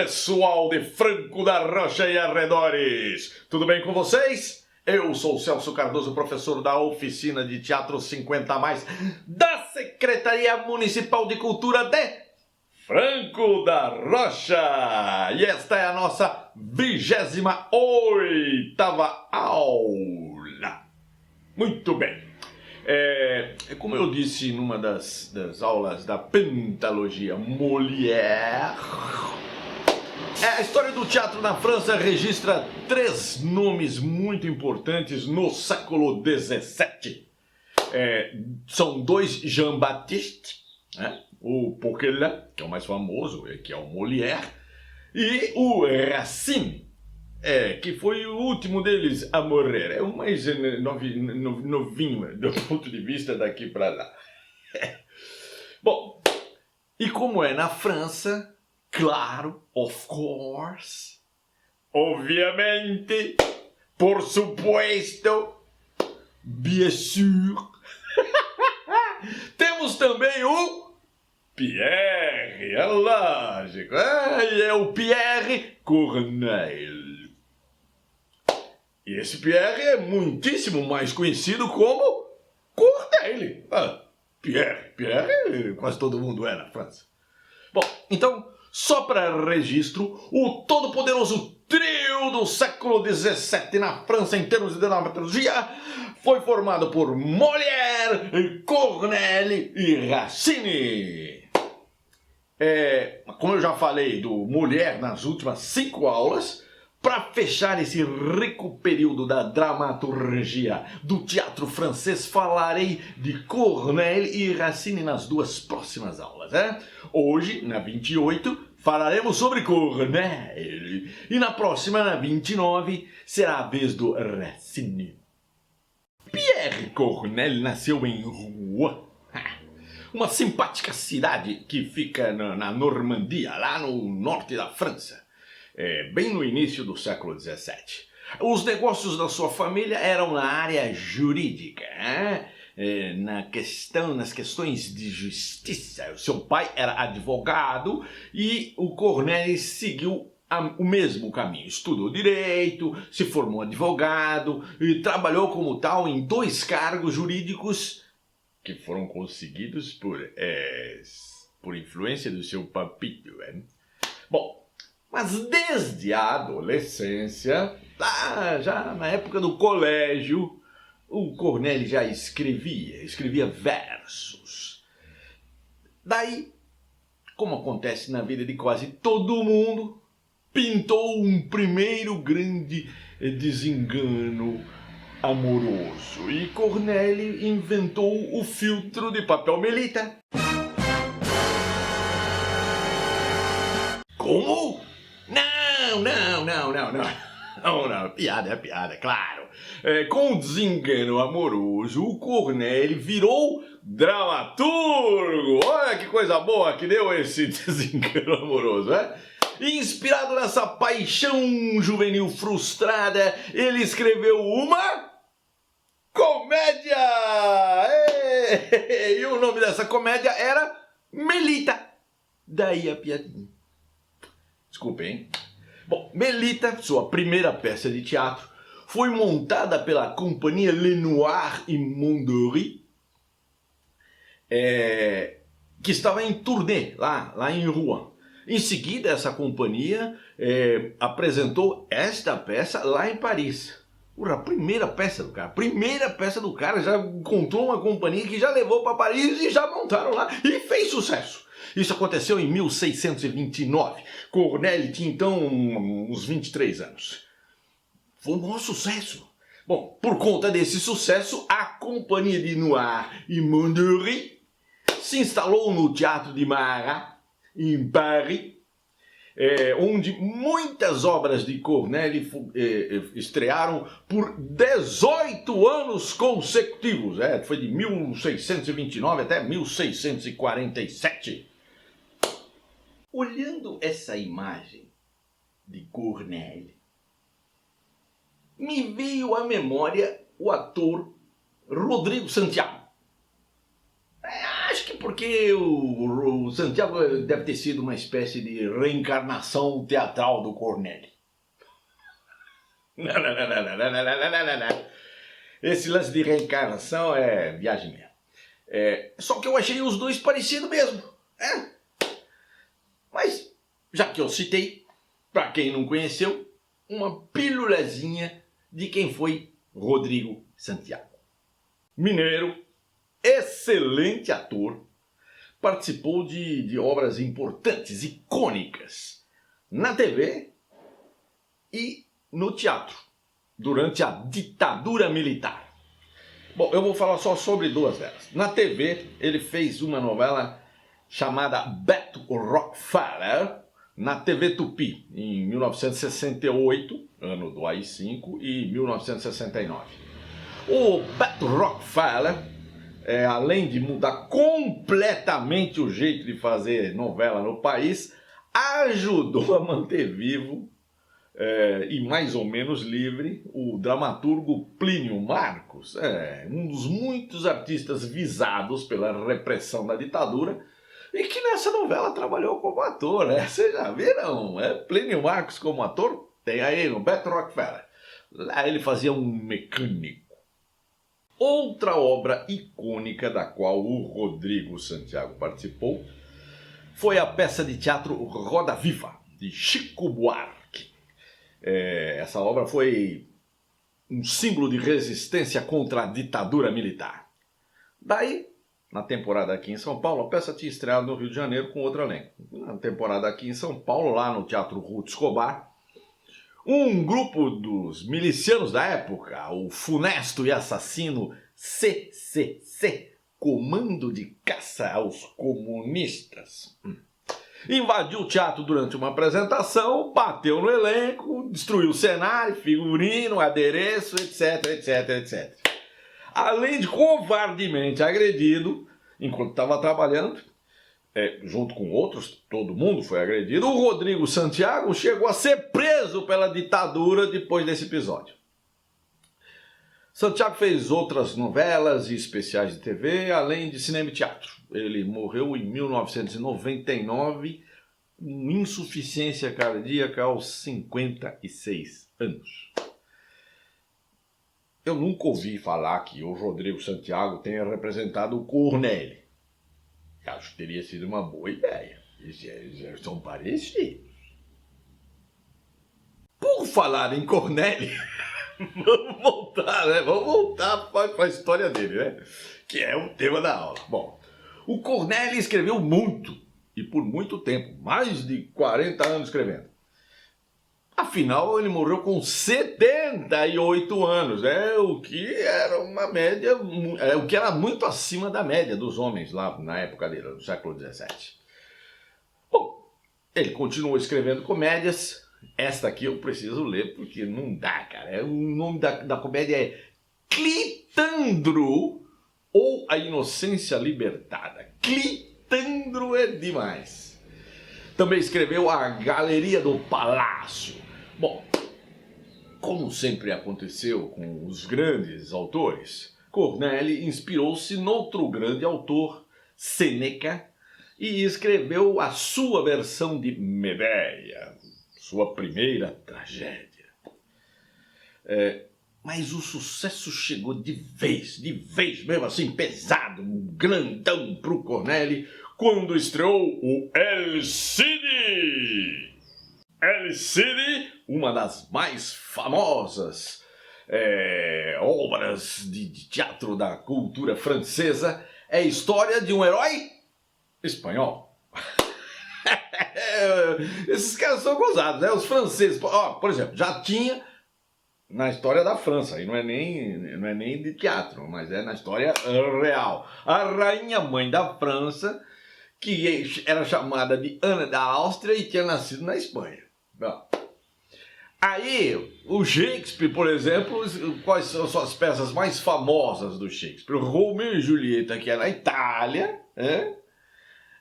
pessoal de Franco da Rocha e arredores! Tudo bem com vocês? Eu sou o Celso Cardoso, professor da Oficina de Teatro 50+, da Secretaria Municipal de Cultura de Franco da Rocha! E esta é a nossa 28ª aula! Muito bem! Como eu disse numa das aulas da Pentalogia Molière, a história do teatro na França registra 3 nomes muito importantes no século XVII. São 2 Jean-Baptiste, né? O Poquelin, que é o mais famoso, que é o Molière, e o Racine, que foi o último deles a morrer. É o mais novinho do ponto de vista daqui para lá. Bom, e como é na França, claro, of course, obviamente, por supuesto, bien sûr, temos também o Pierre, é lógico, é o Pierre Corneille. E esse Pierre é muitíssimo mais conhecido como Corneille. Pierre, quase todo mundo é na França. Bom, então, só para registro, o todo-poderoso trio do século XVII na França em termos de dramaturgia foi formado por Molière, Corneille e Racine. Como eu já falei do Molière nas últimas 5 aulas, para fechar esse rico período da dramaturgia do teatro francês, falarei de Corneille e Racine nas 2 próximas aulas. Hoje, na 28, falaremos sobre Corneille. E na próxima, na 29, será a vez do Racine. Pierre Corneille nasceu em Rouen, uma simpática cidade que fica na Normandia, lá no norte da França. Bem no início do século XVII. Os negócios da sua família eram na área jurídica, nas questões de justiça. O seu pai era advogado e o Corneille seguiu o mesmo caminho. Estudou direito, se formou advogado e trabalhou como tal em 2 cargos jurídicos que foram conseguidos por influência do seu papito. Bom, mas desde a adolescência, já na época do colégio, o Corneille já escrevia versos. Daí, como acontece na vida de quase todo mundo, pintou um primeiro grande desengano amoroso. E Corneille inventou o filtro de papel melita. Como? Não, piada, claro. Com o desengano amoroso, o Corneille virou dramaturgo. Olha que coisa boa que deu esse desengano amoroso, Inspirado nessa paixão juvenil frustrada, ele escreveu uma comédia! E o nome dessa comédia era Melita. Daí a piadinha. Desculpe, hein? Bom, Melita, sua primeira peça de teatro, foi montada pela companhia Lenoir e Mondery, que estava em turnê lá em Rouen. Em seguida, essa companhia apresentou esta peça lá em Paris. A primeira peça do cara já encontrou uma companhia que já levou para Paris e já montaram lá e fez sucesso. Isso aconteceu em 1629. Corneille tinha então uns 23 anos. Foi um bom sucesso. Bom, por conta desse sucesso, a companhia de Lenoir e Mondery se instalou no Teatro de Marat, em Paris, onde muitas obras de Corneille estrearam por 18 anos consecutivos. Foi de 1629 até 1647. Olhando essa imagem de Corneille, me veio à memória o ator Rodrigo Santiago. Acho que porque o Santiago deve ter sido uma espécie de reencarnação teatral do Cornélio. Não. Esse lance de reencarnação é viagem mesmo. Só que eu achei os dois parecidos mesmo. Mas, já que eu citei, para quem não conheceu, uma pílulazinha de quem foi Rodrigo Santiago. Mineiro, excelente ator, participou de obras importantes, icônicas, na TV e no teatro, durante a ditadura militar. Bom, eu vou falar só sobre duas delas. Na TV, ele fez uma novela chamada Beto Rockefeller, na TV Tupi, em 1968, ano do AI-5, e 1969. O Beto Rockefeller, além de mudar completamente o jeito de fazer novela no país, ajudou a manter vivo e mais ou menos livre o dramaturgo Plínio Marcos, um dos muitos artistas visados pela repressão da ditadura e que nessa novela trabalhou como ator. Vocês já viram? Plínio Marcos como ator? Tem aí no Beto Rockefeller. Lá ele fazia um mecânico. Outra obra icônica da qual o Rodrigo Santiago participou foi a peça de teatro Roda Viva, de Chico Buarque. Essa obra foi um símbolo de resistência contra a ditadura militar. Daí, na temporada aqui em São Paulo, a peça tinha estreado no Rio de Janeiro com outro elenco. Na temporada aqui em São Paulo, lá no Teatro Ruth Escobar, um grupo dos milicianos da época, o funesto e assassino CCC, Comando de Caça aos Comunistas, invadiu o teatro durante uma apresentação, bateu no elenco, destruiu o cenário, figurino, adereço, etc. Além de covardemente agredido, enquanto estava trabalhando, junto com outros, todo mundo foi agredido, o Rodrigo Santiago chegou a ser preso pela ditadura depois desse episódio. Santiago fez outras novelas e especiais de TV, além de cinema e teatro. Ele morreu em 1999 com insuficiência cardíaca aos 56 anos. Eu nunca ouvi falar que o Rodrigo Santiago tenha representado o Cornélio. Acho que teria sido uma boa ideia. Eles são parecidos. Por falar em Cornélio, vamos voltar, né? Vamos voltar para a história dele, né? Que é o tema da aula. Bom, o Cornélio escreveu muito, e por muito tempo, mais de 40 anos escrevendo. Afinal, ele morreu com 78 anos, o que era uma média, o que era muito acima da média dos homens lá na época dele, no século XVII. Bom, ele continuou escrevendo comédias. Esta aqui eu preciso ler porque não dá, cara. O nome da comédia é Clitandro ou A Inocência Libertada. Clitandro é demais. Também escreveu A Galeria do Palácio. Bom, como sempre aconteceu com os grandes autores, Cornélio inspirou-se noutro grande autor, Sêneca, e escreveu a sua versão de Medéia, sua primeira tragédia. Mas o sucesso chegou de vez mesmo assim, pesado, grandão pro Cornélio, quando estreou o El Cid. El Cid, uma das mais famosas obras de teatro da cultura francesa, é a história de um herói espanhol. Esses caras são gozados, né? Os franceses, por exemplo, já tinha na história da França, e não é nem de teatro, mas é na história real. A rainha mãe da França, que era chamada de Ana da Áustria e tinha nascido na Espanha. Bom, aí, o Shakespeare, por exemplo, quais são as suas peças mais famosas do Shakespeare? Romeu e Julieta, que é na Itália,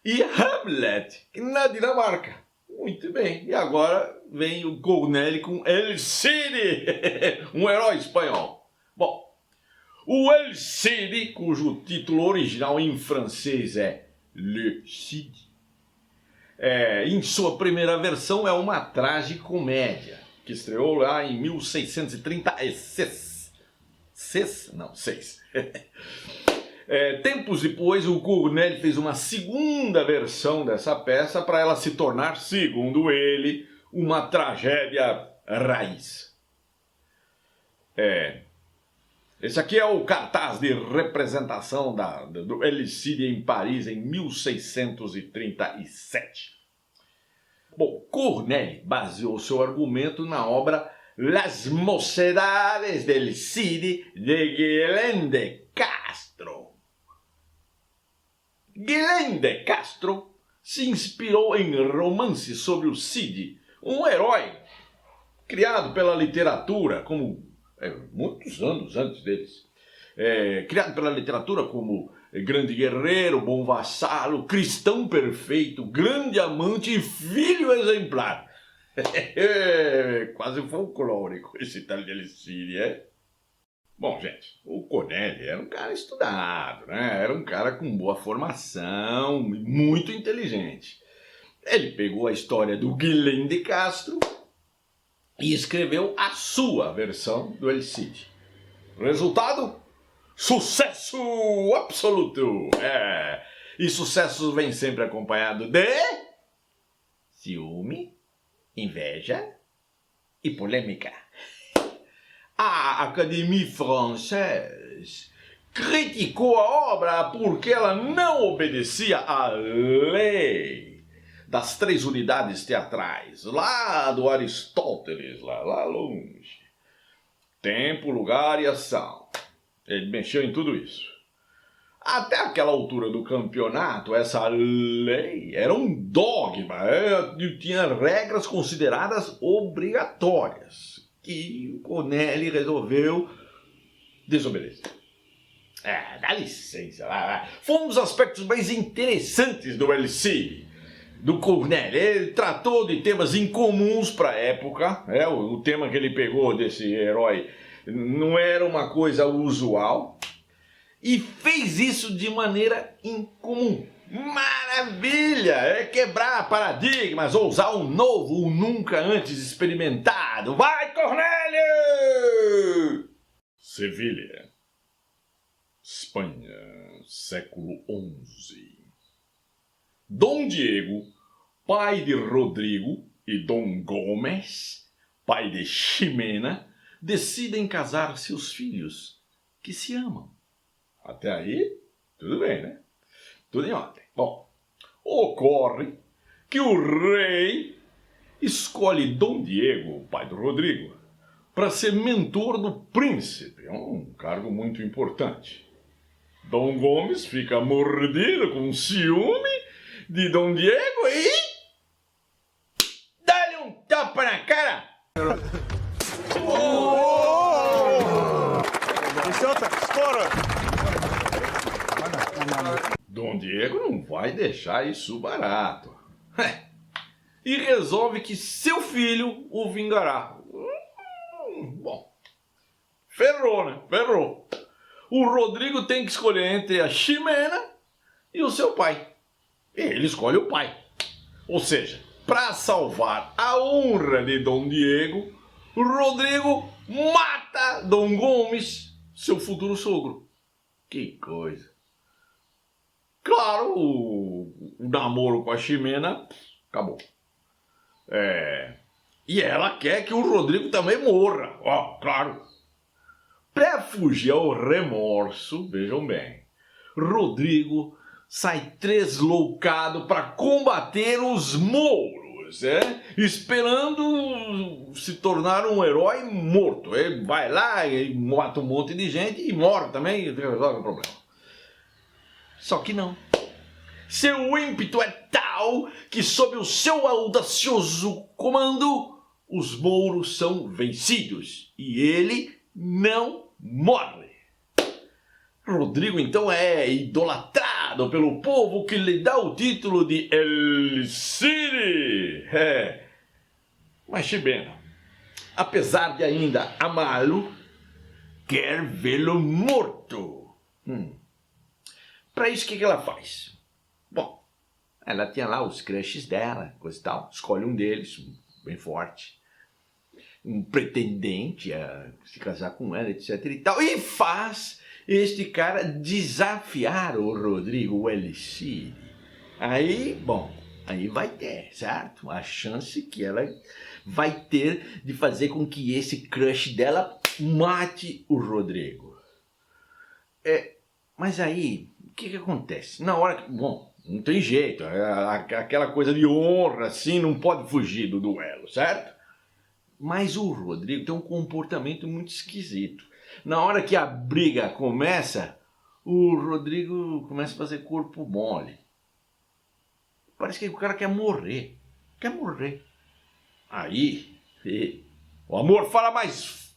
e Hamlet, na Dinamarca. Muito bem, e agora vem o Cornélio com El Cid, um herói espanhol. Bom, o El Cid, cujo título original em francês é Le Cid. Em sua primeira versão é uma tragicomédia, que estreou lá em 1636. Seis. Tempos depois, o Corneille fez uma segunda versão dessa peça para ela se tornar, segundo ele, uma tragédia raiz. Esse aqui é o cartaz de representação do El Cid em Paris em 1637. Bom, Corneille baseou seu argumento na obra Las Mocedades del Cid de Guilhem de Castro. Guilhem de Castro se inspirou em romances sobre o Cid, um herói criado pela literatura como muitos anos antes deles. Criado pela literatura como grande guerreiro, bom vassalo, cristão perfeito, grande amante e filho exemplar. Quase folclórico esse tal de El Cid, Bom, gente, o Corneille era um cara estudado, né? Era um cara com boa formação, muito inteligente. Ele pegou a história do Guilhem de Castro e escreveu a sua versão do El Cid. Resultado? Sucesso absoluto! E sucesso vem sempre acompanhado de ciúme, inveja e polêmica. A Académie Française criticou a obra porque ela não obedecia à lei das 3 unidades teatrais, lá do Aristóteles, lá longe. Tempo, lugar e ação. Ele mexeu em tudo isso. Até aquela altura do campeonato, essa lei era um dogma, tinha regras consideradas obrigatórias, que o Corneille resolveu desobedecer. Dá licença, vai. Foi um dos aspectos mais interessantes do El Cid, do Corneille. Ele tratou de temas incomuns para a época, o tema que ele pegou desse herói não era uma coisa usual, e fez isso de maneira incomum. Maravilha! Quebrar paradigmas, ousar um novo, um nunca antes experimentado. Vai, Cornélio! Sevilha, Espanha, século XI. Dom Diego, pai de Rodrigo, e Dom Gomes, pai de Ximena, decidem casar seus filhos, que se amam. Até aí, tudo bem, né? Tudo em ordem. Bom, ocorre que o rei escolhe Dom Diego, o pai do Rodrigo, para ser mentor do príncipe. É um cargo muito importante. Dom Gomes fica mordido com ciúme de Dom Diego e dá-lhe um tapa na cara. Dom Diego não vai deixar isso barato. E resolve que seu filho o vingará. Bom, ferrou, né? Ferrou. O Rodrigo tem que escolher entre a Ximena e o seu pai. E ele escolhe o pai. Ou seja, para salvar a honra de Dom Diego, o Rodrigo mata Dom Gomes, seu futuro sogro. Que coisa. Claro, o namoro com a Ximena acabou. E ela quer que o Rodrigo também morra. Claro. Para fugir ao remorso, vejam bem, Rodrigo sai tresloucado para combater os mouros, esperando se tornar um herói morto. Ele vai lá e mata um monte de gente e morre também e resolve o problema. Só que não. Seu ímpeto é tal que, sob o seu audacioso comando, os mouros são vencidos e ele não morre. Rodrigo, então, é idolatrado pelo povo que lhe dá o título de El Cid. Mas Ximena, apesar de ainda amá-lo, quer vê-lo morto. Para isso, o que ela faz? Bom, ela tinha lá os crushes dela, coisa e tal. Escolhe um deles, bem forte. Um pretendente a se casar com ela, etc e tal. E faz este cara desafiar o Rodrigo Elcidi. Aí, bom, aí vai ter, certo? A chance que ela vai ter de fazer com que esse crush dela mate o Rodrigo. Mas aí, o que acontece? Na hora que, bom, não tem jeito, aquela coisa de honra assim não pode fugir do duelo, certo? Mas o Rodrigo tem um comportamento muito esquisito. Na hora que a briga começa, o Rodrigo começa a fazer corpo mole. Parece que o cara quer morrer. Quer morrer. Aí, o amor fala mais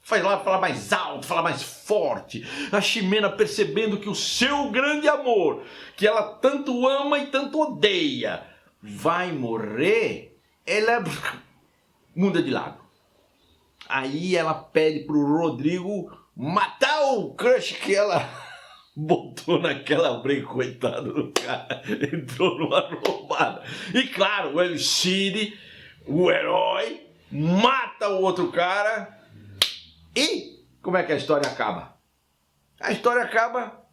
alto, fala mais forte. A Ximena, percebendo que o seu grande amor, que ela tanto ama e tanto odeia, vai morrer, ela muda de lado. Aí ela pede pro Rodrigo matar o crush que ela botou naquela briga, coitado do cara, entrou numa roubada. E claro, o Elcidi, o herói, mata o outro cara. E como é que a história acaba? A história acaba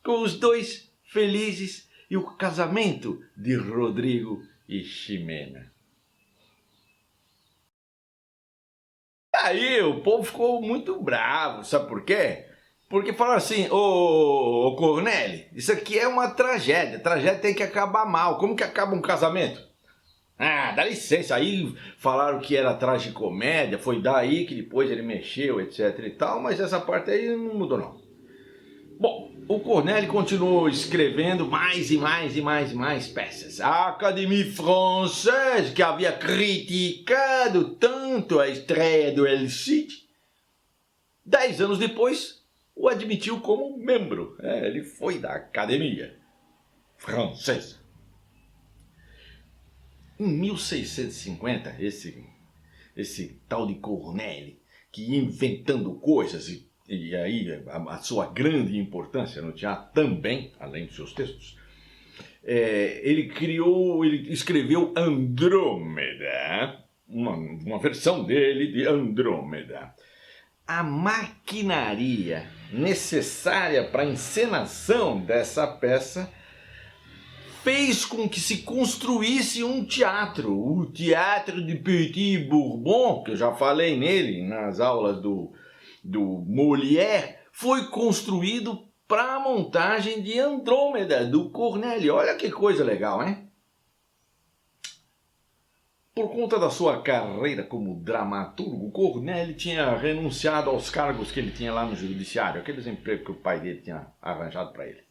com os dois felizes e o casamento de Rodrigo e Ximena. Aí o povo ficou muito bravo, sabe por quê? Porque falaram assim, ô Cornélio, isso aqui é uma tragédia, tragédia tem que acabar mal, como que acaba um casamento? Ah, dá licença, aí falaram que era tragicomédia, foi daí que depois ele mexeu, etc e tal, mas essa parte aí não mudou não. Bom, o Cornélio continuou escrevendo mais e mais peças. A Académie Française, que havia criticado tanto a estreia do Elcidi, 10 anos depois, o admitiu como membro. Ele foi da Academia Francesa. Em 1650, esse tal de Cornélio, que ia inventando coisas e aí a sua grande importância no teatro também, além dos seus textos, ele escreveu Andrômeda, uma versão dele de Andrômeda. A maquinaria necessária para a encenação dessa peça fez com que se construísse um teatro, o Teatro de Petit Bourbon, que eu já falei nele nas aulas do Molière, foi construído para a montagem de Andrômeda, do Cornélio. Olha que coisa legal, hein? Por conta da sua carreira como dramaturgo, Cornélio tinha renunciado aos cargos que ele tinha lá no judiciário, aqueles empregos que o pai dele tinha arranjado para ele.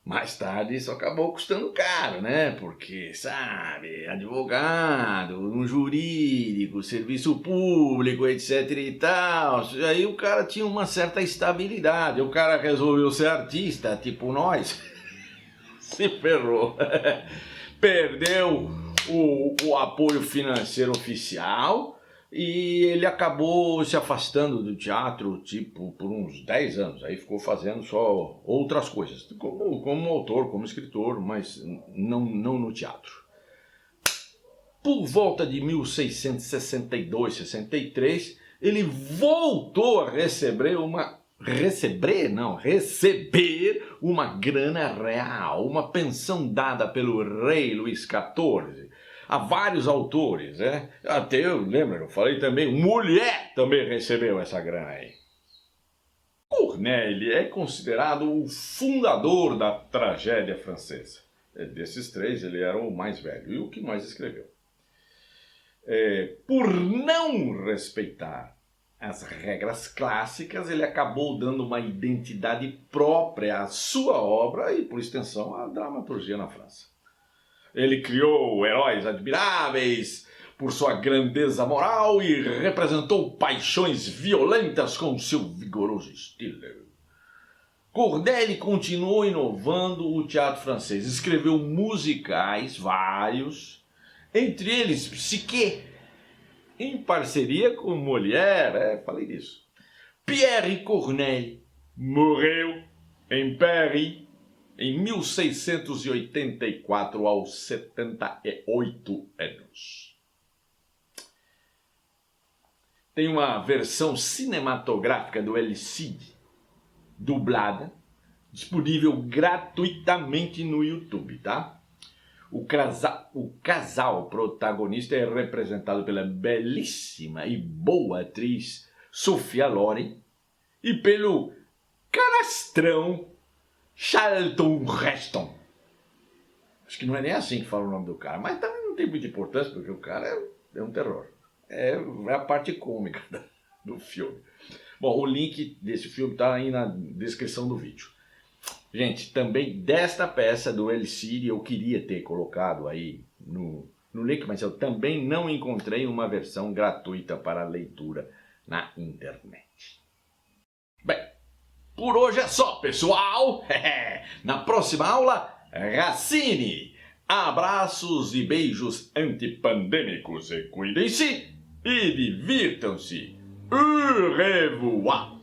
Mais tarde isso acabou custando caro, né? Porque, sabe, advogado, um jurídico, serviço público, etc e tal. Aí o cara tinha uma certa estabilidade. O cara resolveu ser artista, tipo nós. Se ferrou. Perdeu o apoio financeiro oficial e ele acabou se afastando do teatro, tipo, por uns 10 anos. Aí ficou fazendo só outras coisas, como autor, como escritor, mas não no teatro. Por volta de 1662, 63, ele voltou a receber uma grana real, uma pensão dada pelo rei Luís XIV. Há vários autores, né? Até eu lembro, eu falei também, Molière também recebeu essa grana aí. Cornélio é considerado o fundador da tragédia francesa. Desses três, ele era o mais velho e o que mais escreveu. Por não respeitar as regras clássicas, ele acabou dando uma identidade própria à sua obra e, por extensão, à dramaturgia na França. Ele criou heróis admiráveis por sua grandeza moral e representou paixões violentas com seu vigoroso estilo. Cornélio continuou inovando o teatro francês. Escreveu musicais, vários, entre eles Psyché, em parceria com Molière, falei disso. Pierre Corneille morreu em Paris em 1684 aos 78 anos. Tem uma versão cinematográfica do El Cid, dublada, disponível gratuitamente no YouTube, tá? O casal protagonista é representado pela belíssima e boa atriz Sophia Loren e pelo canastrão Charlton Heston. Acho que não é nem assim que fala o nome do cara, mas também não tem muita importância, porque o cara é um terror. É a parte cômica do filme. Bom, o link desse filme está aí na descrição do vídeo. Gente, também desta peça do El Cid eu queria ter colocado aí no link, mas eu também não encontrei uma versão gratuita para leitura na internet. Bem, por hoje é só, pessoal! Na próxima aula, Racine! Abraços e beijos antipandêmicos e cuidem-se e divirtam-se! Au revoir!